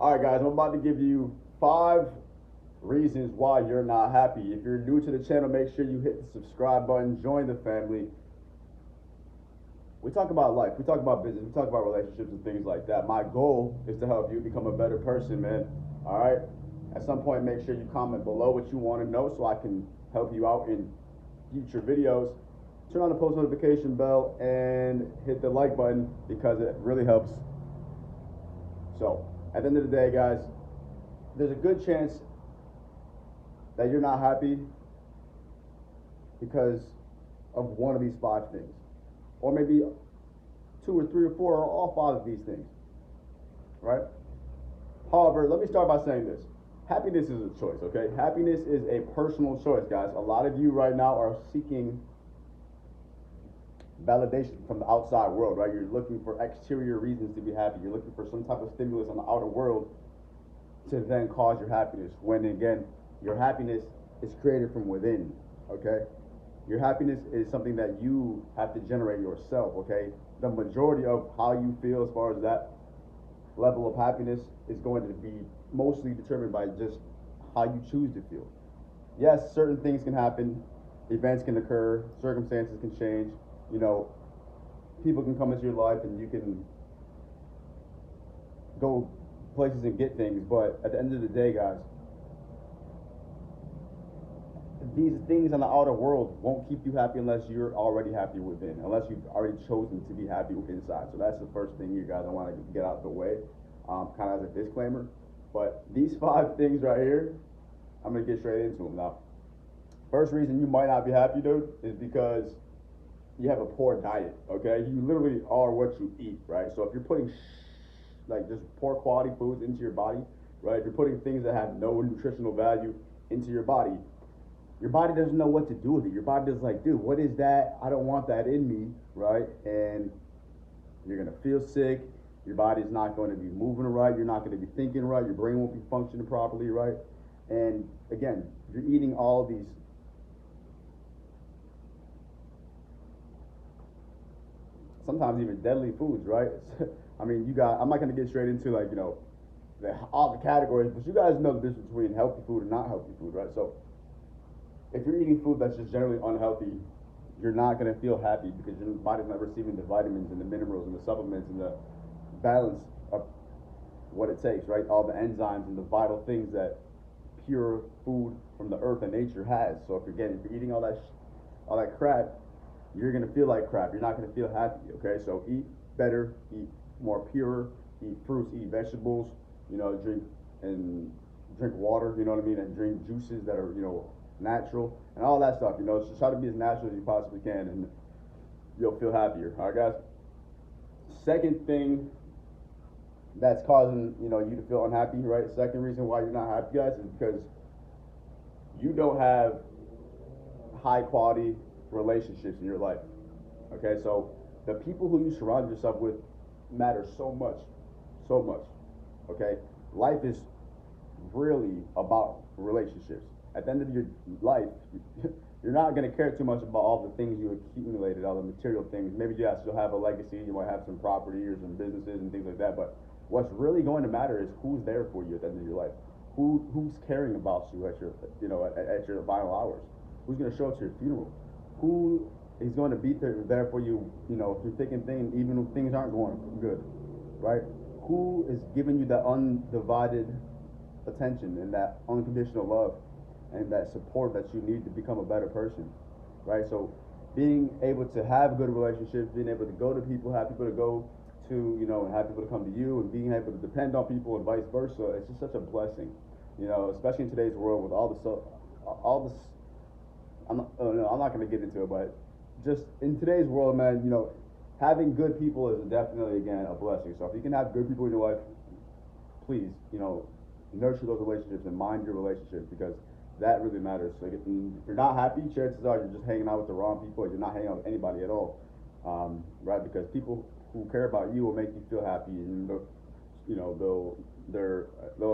All right, guys, I'm about to give you 5 reasons why you're not happy. If you're new to the channel, make sure you hit the subscribe button, join the family. We talk about life, we talk about business, we talk about relationships and things like that. My goal is to help you become a better person, man. All right? At some point, make sure you comment below what you want to know so I can help you out in future videos. Turn on the post notification bell and hit the like button because it really helps. So, at the end of the day, guys, there's a good chance that you're not happy because of one of these 5 things. Or maybe 2 or 3 or 4 or all 5 of these things, right? However, let me start by saying this. Happiness is a choice, okay? Happiness is a personal choice, guys. A lot of you right now are seeking validation from the outside world, right? You're looking for exterior reasons to be happy. You're looking for some type of stimulus on the outer world to then cause your happiness. When again, your happiness is created from within, okay? Your happiness is something that you have to generate yourself, okay? The majority of how you feel as far as that level of happiness is going to be mostly determined by just how you choose to feel. Yes, certain things can happen, events can occur, circumstances can change, you know, people can come into your life and you can go places and get things, but at the end of the day, guys, these things on the outer world won't keep you happy unless you're already happy within, unless you've already chosen to be happy inside. So that's the first thing, you guys, I want to get out the way, kind of as a disclaimer. But these 5 things right here, I'm going to get straight into them. Now, first reason you might not be happy, dude, is because you have a poor diet, okay? You literally are what you eat, right? So if you're putting like just poor quality foods into your body, right? If you're putting things that have no nutritional value into your body doesn't know what to do with it. Your body is like, dude, what is that? I don't want that in me, right? And you're gonna feel sick. Your body's not going to be moving right. You're not going to be thinking right. Your brain won't be functioning properly, right? And again, you're eating all these sometimes even deadly foods, right? I mean, I'm not going to get straight into like, all the categories, but you guys know the difference between healthy food and not healthy food, right? So if you're eating food that's just generally unhealthy, you're not going to feel happy because your body's not receiving the vitamins and the minerals and the supplements and the balance of what it takes, right? All the enzymes and the vital things that pure food from the earth and nature has. So if you're eating all that crap, you're gonna feel like crap. You're not gonna feel happy. Okay, so eat better, eat more pure, eat fruits, eat vegetables. Drink water. You know what I mean, and drink juices that are natural and all that stuff. So try to be as natural as you possibly can, and you'll feel happier. All right, guys. Second thing that's causing you to feel unhappy, right? Second reason why you're not happy, guys, is because you don't have high quality relationships in your life. Okay, so the people who you surround yourself with matter so much, so much. Okay, life is really about relationships. At the end of your life, you're not going to care too much about all the things you accumulated, all the material things. Maybe yes, you'll have a legacy, you might have some property or some businesses and things like that, but what's really going to matter is who's there for you at the end of your life. Who's caring about you at your at your final hours? Who's going to show up to your funeral? Who is going to be there for you, through thick and thin, even when things aren't going good, right? Who is giving you that undivided attention and that unconditional love and that support that you need to become a better person, right? So being able to have good relationships, being able to go to people, have people to go to, and have people to come to you, and being able to depend on people and vice versa, it's just such a blessing, especially in today's world with all this. I'm not going to get into it, but just in today's world, man, having good people is definitely, again, a blessing. So if you can have good people in your life, please, nurture those relationships and mind your relationships, because that really matters. So if you're not happy, chances are you're just hanging out with the wrong people. You're not hanging out with anybody at all, right? Because people who care about you will make you feel happy, and they'll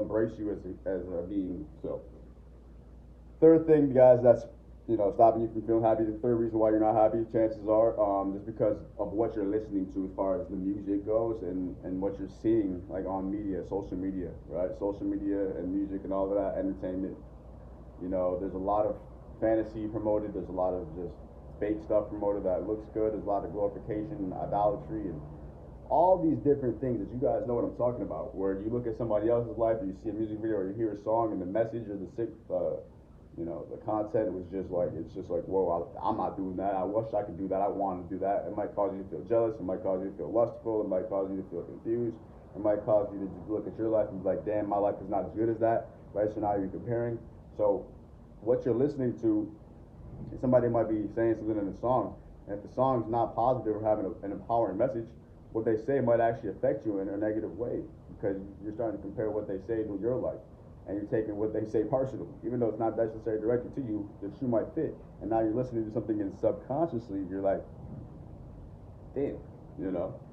embrace you as a being. So third thing, guys, that's stopping you from feeling happy. The third reason why you're not happy, chances are, just because of what you're listening to as far as the music goes, and what you're seeing like on media, social media, right? Social media and music and all of that entertainment. There's a lot of fantasy promoted. There's a lot of just fake stuff promoted that looks good. There's a lot of glorification and idolatry and all these different things that you guys know what I'm talking about. Where you look at somebody else's life, or you see a music video, or you hear a song, and the message or the content was just like, it's just like, whoa, I'm not doing that. I wish I could do that. I want to do that. It might cause you to feel jealous. It might cause you to feel lustful. It might cause you to feel confused. It might cause you to just look at your life and be like, damn, my life is not as good as that, right? So now you're comparing. So what you're listening to, somebody might be saying something in a song, and if the song's not positive or having an empowering message, what they say might actually affect you in a negative way, because you're starting to compare what they say to your life, and you're taking what they say personally, even though it's not necessarily directed to you. The shoe might fit, and now you're listening to something, and subconsciously you're like, damn,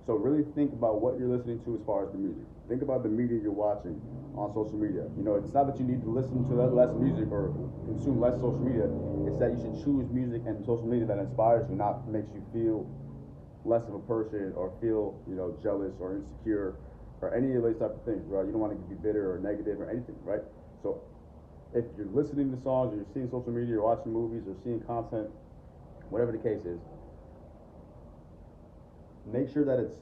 So really think about what you're listening to as far as the music. Think about the media you're watching on social media. It's not that you need to listen to less music or consume less social media. It's that you should choose music and social media that inspires you, not makes you feel less of a person, or feel, jealous or insecure, or any of those type of things, right? You don't want to be bitter or negative or anything, right? So if you're listening to songs, or you're seeing social media, or watching movies, or seeing content, whatever the case is, make sure that it's,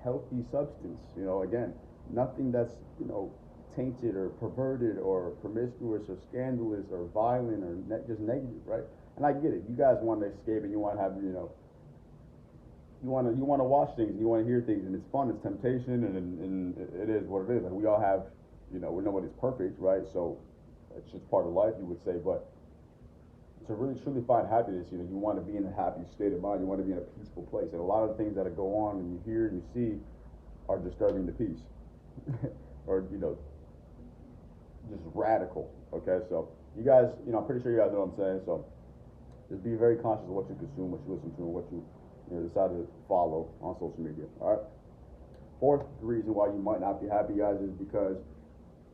healthy substance. Again, nothing that's, tainted or perverted or promiscuous or scandalous or violent or just negative, right? And I get it. You guys want to escape, and you want to have, you want to watch things, and you want to hear things, and it's fun, it's temptation, and it is what it is. Like, we all have, nobody's perfect, right? So it's just part of life, you would say. But to really truly find happiness, you want to be in a happy state of mind. You want to be in a peaceful place. And a lot of the things that go on and you hear and you see are disturbing the peace, or just radical. Okay, so you guys, I'm pretty sure you guys know what I'm saying. So just be very conscious of what you consume, what you listen to, and what you decide to follow on social media. All right. Fourth reason why you might not be happy, guys, is because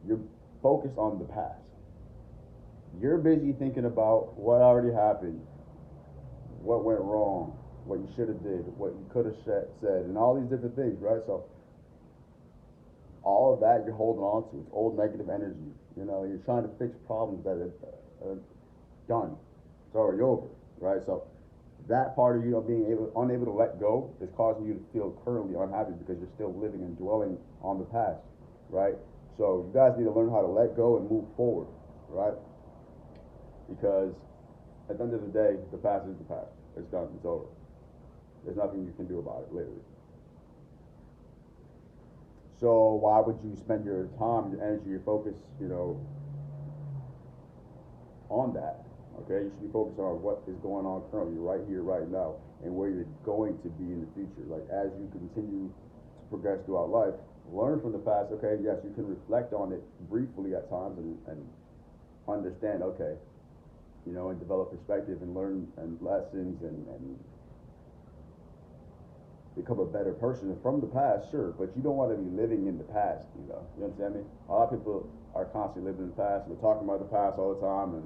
you're focused on the past. You're busy thinking about what already happened, what went wrong, what you should have did, what you could have said, and all these different things, right? So all of that you're holding on to. It's old negative energy. You're trying to fix problems that are done. It's already over, right? So that part of you, being unable to let go, is causing you to feel currently unhappy, because you're still living and dwelling on the past, right? So you guys need to learn how to let go and move forward, right? Because at the end of the day, the past is the past. It's done. It's over. There's nothing you can do about it, literally. So why would you spend your time, your energy, your focus, on that? Okay, you should be focused on what is going on currently, right here, right now, and where you're going to be in the future. Like, as you continue to progress throughout life, learn from the past. Okay, yes, you can reflect on it briefly at times, and understand, okay, and develop perspective and learn and lessons, and become a better person from the past, sure, but you don't want to be living in the past, you understand me? A lot of people are constantly living in the past, and they're talking about the past all the time, and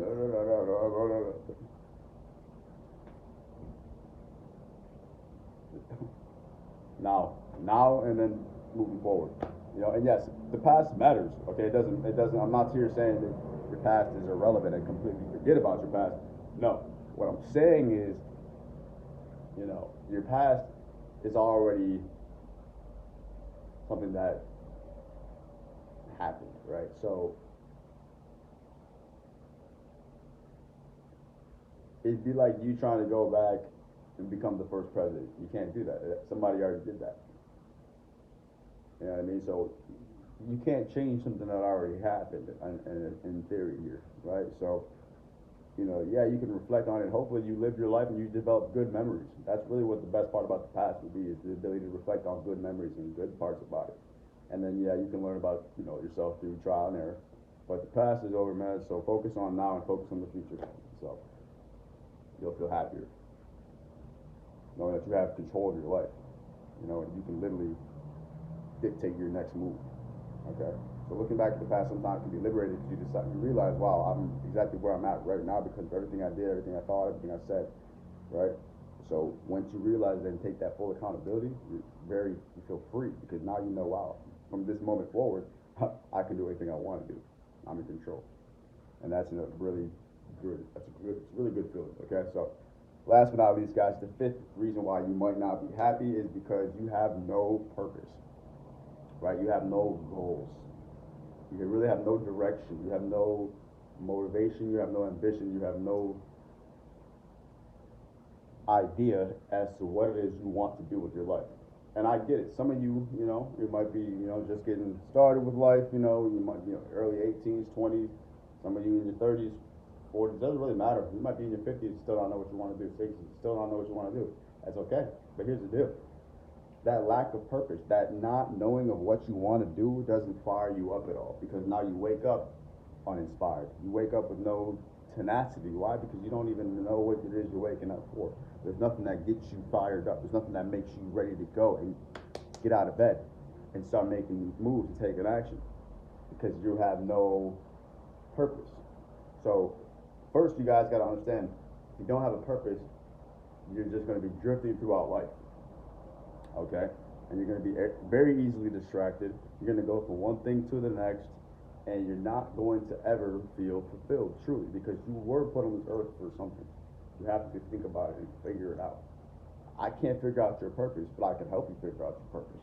now, and then moving forward, and yes, the past matters, okay? It doesn't, I'm not here saying that your past is irrelevant and completely forget about your past. No, what I'm saying is, your past is already something that happened, right? So it'd be like you trying to go back and become the first president. You can't do that. Somebody already did that. You know what I mean? So you can't change something that already happened in theory here, right? So yeah, you can reflect on it. Hopefully you live your life and you develop good memories. That's really what the best part about the past would be, is the ability to reflect on good memories and good parts about it. And then, yeah, you can learn about, yourself through trial and error. But the past is over, man, so focus on now and focus on the future. So you'll feel happier, knowing that you have control of your life, and you can literally dictate your next move. Okay. So looking back at the past sometimes can be liberating because you realize, wow, I'm exactly where I'm at right now because of everything I did, everything I thought, everything I said, right? So once you realize that and take that full accountability, you feel free because now you know, wow, from this moment forward, I can do anything I want to do. I'm in control, and that's a really good. It's a really good feeling. Okay, so last but not least, guys, the fifth reason why you might not be happy is because you have no purpose, right? You have no goals. You really have no direction. You have no motivation. You have no ambition. You have no idea as to what it is you want to do with your life. And I get it. Some of you, it might be, just getting started with life, you might be early 18s, 20s. Some of you in your 30s, 40s, doesn't really matter. You might be in your 50s, still don't know what you want to do. 60s, still don't know what you want to do. That's okay. But here's the deal. That lack of purpose, that not knowing of what you want to do doesn't fire you up at all because now you wake up uninspired. You wake up with no tenacity. Why? Because you don't even know what it is you're waking up for. There's nothing that gets you fired up. There's nothing that makes you ready to go and get out of bed and start making these moves and taking action because you have no purpose. So first you guys got to understand, if you don't have a purpose, you're just going to be drifting throughout life. Okay? And you're going to be very easily distracted. You're going to go from one thing to the next, and you're not going to ever feel fulfilled, truly, because you were put on this earth for something. You have to think about it and figure it out. I can't figure out your purpose, but I can help you figure out your purpose.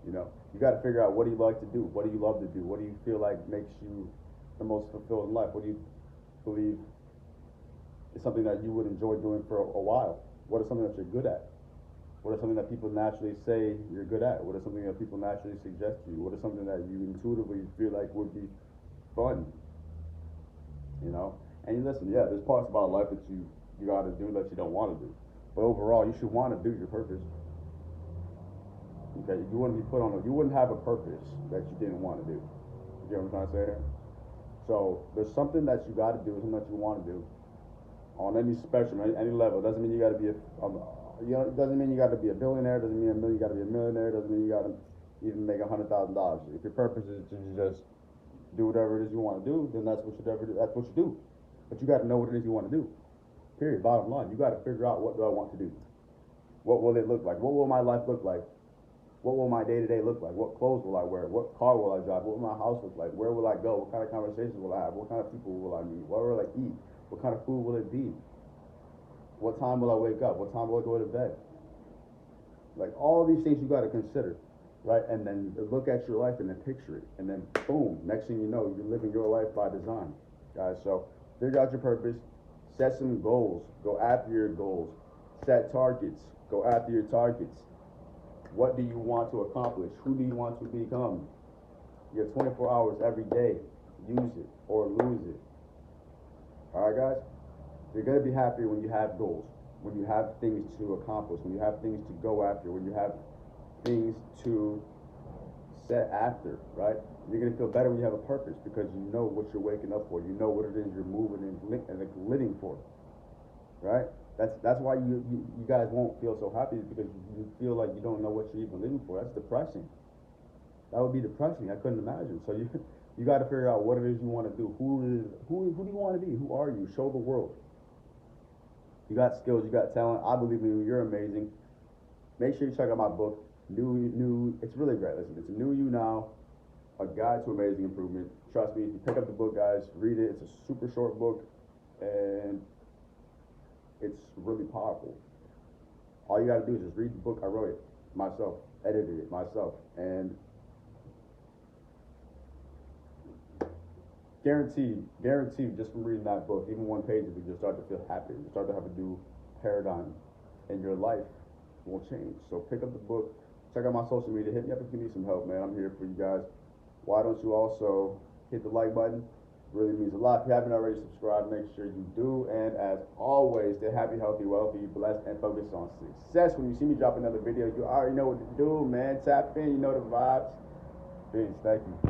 You got to figure out, what do you like to do? What do you love to do? What do you feel like makes you the most fulfilled in life? What do you believe is something that you would enjoy doing for a while? What is something that you're good at? What is something that people naturally say you're good at? What is something that people naturally suggest to you? What is something that you intuitively feel like would be fun? And listen, yeah, there's parts about life that you got to do that you don't want to do. But overall, you should want to do your purpose. Okay, you wouldn't be put on you wouldn't have a purpose that you didn't want to do. You get what I'm trying to say here? So there's something that you got to do, something that you want to do on any spectrum, any level. It doesn't mean you got to be it doesn't mean you got to be a billionaire. Doesn't mean you got to be a millionaire. Doesn't mean you got to even make $100,000. If your purpose is to just do whatever it is you want to do, then that's what you do. But you got to know what it is you want to do. Period. Bottom line, you got to figure out, what do I want to do? What will it look like? What will my life look like? What will my day-to-day look like? What clothes will I wear? What car will I drive? What will my house look like? Where will I go? What kind of conversations will I have? What kind of people will I meet? What will I eat? What kind of food will it be? What time will I wake up? What time will I go to bed? Like, all these things you got to consider, right? And then look at your life and then picture it. And then, boom, next thing you know, you're living your life by design, guys. So figure out your purpose. Set some goals. Go after your goals. Set targets. Go after your targets. What do you want to accomplish? Who do you want to become? You have 24 hours every day. Use it or lose it. All right, guys? You're going to be happier when you have goals, when you have things to accomplish, when you have things to go after, when you have things to set after, right? You're going to feel better when you have a purpose because you know what you're waking up for. You know what it is you're moving and living for, right? That's why you guys won't feel so happy, because you feel like you don't know what you're even living for. That's depressing. That would be depressing. I couldn't imagine. So you got to figure out what it is you want to do. Who do you want to be? Who are you? Show the world. You got skills. You got talent. I believe in you. You're amazing. Make sure you check out my book. New. It's really great. Listen, it's New You Now, A Guide to Amazing Improvement. Trust me. If you pick up the book, guys, read it. It's a super short book, and it's really powerful. All you got to do is just read the book. I wrote it myself, edited it myself, and guaranteed, just from reading that book, even one page of it, you'll start to feel happy. You start to have a new paradigm, and your life will change. So pick up the book, check out my social media, hit me up if you need some help, man. I'm here for you guys. Why don't you also hit the like button? Really means a lot. If you haven't already subscribed, make sure you do. And as always, stay happy, healthy, wealthy, blessed, and focus on success. When you see me drop another video, you already know what to do, man. Tap in, you know the vibes. Peace. Thank you.